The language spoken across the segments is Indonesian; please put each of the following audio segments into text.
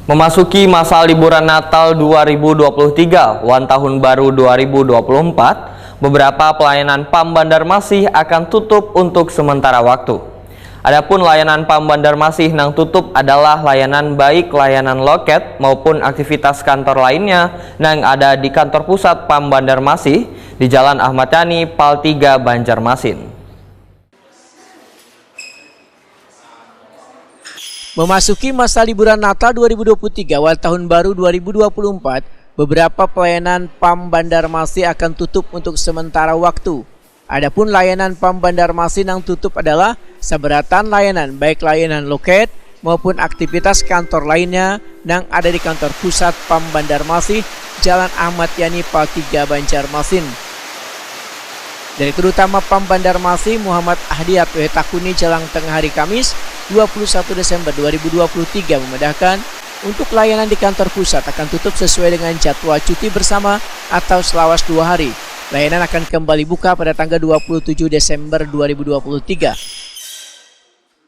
Memasuki masa liburan Natal 2023, Wan Tahun Baru 2024, beberapa pelayanan PAM Banjarmasin akan tutup untuk sementara waktu. Adapun layanan PAM Banjarmasin yang tutup adalah layanan baik layanan loket maupun aktivitas kantor lainnya yang ada di kantor pusat PAM Banjarmasin di Jalan Ahmad Yani, Pal 3, Banjarmasin. Memasuki masa liburan Natal 2023 awal Tahun Baru 2024, beberapa pelayanan PAM Banjarmasin akan tutup untuk sementara waktu. Adapun layanan PAM Banjarmasin yang tutup adalah seberatan layanan baik layanan loket maupun aktivitas kantor lainnya yang ada di kantor pusat PAM Banjarmasin Jalan Ahmad Yani, Pal 3, Banjarmasin. Direktur Utama PAM Banjarmasin Muhammad Ahdiat Wetakuni jelang tengah hari Kamis 21 Desember 2023 memedahkan untuk layanan di kantor pusat akan tutup sesuai dengan jadwal cuti bersama atau selawas 2 hari. Layanan akan kembali buka pada tanggal 27 Desember 2023.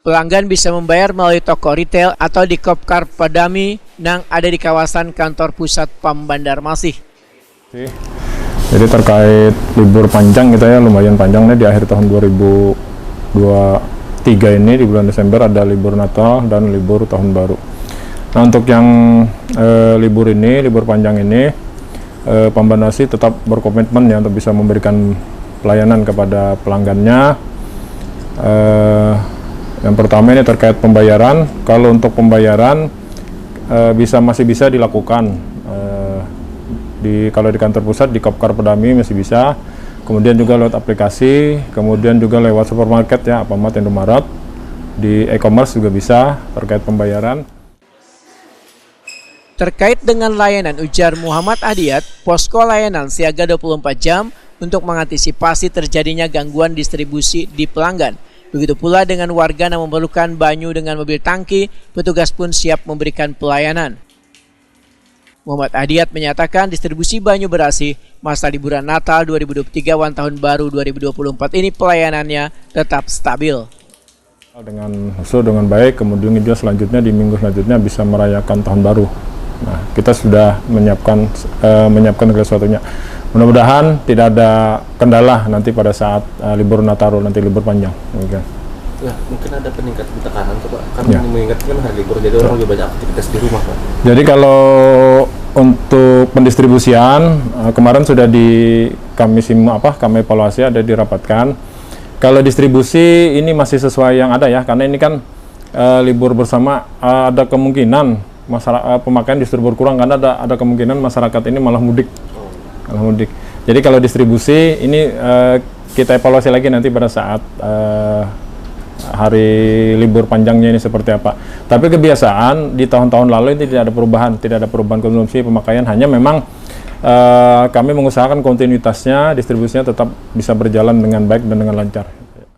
Pelanggan bisa membayar melalui toko retail atau di Kopkar Padami yang ada di kawasan kantor pusat PAM Banjarmasin. Jadi terkait libur panjang kita ya, lumayan panjang nih di akhir tahun 2023 ini, di bulan Desember ada libur Natal dan libur Tahun Baru. Nah, untuk yang libur panjang ini, PAM Banjarmasin tetap berkomitmen ya untuk bisa memberikan pelayanan kepada pelanggannya. Yang pertama ini terkait pembayaran. Kalau untuk pembayaran masih bisa dilakukan. Kalau di kantor pusat di Kopkar Padami masih bisa, kemudian juga lewat aplikasi, kemudian juga lewat supermarket ya, Alfamart, Indomaret, di e-commerce juga bisa terkait pembayaran. Terkait dengan layanan, ujar Muhammad Ahdiat, posko layanan siaga 24 jam untuk mengantisipasi terjadinya gangguan distribusi di pelanggan. Begitu pula dengan warga yang memerlukan banyu dengan mobil tangki, petugas pun siap memberikan pelayanan. Muhammad Ahdiat menyatakan distribusi banyu berasi masa liburan Natal 2023 dan Tahun Baru 2024 ini pelayanannya tetap stabil. Dengan baik, kemudian juga selanjutnya di minggu selanjutnya bisa merayakan Tahun Baru. Nah, kita sudah menyiapkan segala sesuatunya. Mudah-mudahan tidak ada kendala nanti pada saat libur Nataru, nanti libur panjang. Ya, mungkin ada peningkatan tekanan Pak, karena mengingatkan hari libur, jadi orang lebih banyak aktivitas di rumah Pak. Jadi kalau untuk pendistribusian kemarin sudah kami evaluasi, ada dirapatkan. Kalau distribusi ini masih sesuai yang ada ya, karena ini kan libur bersama, ada kemungkinan pemakaian distribusi kurang karena ada kemungkinan masyarakat ini malah mudik. Jadi kalau distribusi ini kita evaluasi lagi nanti pada saat hari libur panjangnya ini seperti apa. Tapi kebiasaan di tahun-tahun lalu ini tidak ada perubahan konsumsi pemakaian, hanya memang kami mengusahakan kontinuitasnya, distribusinya tetap bisa berjalan dengan baik dan dengan lancar.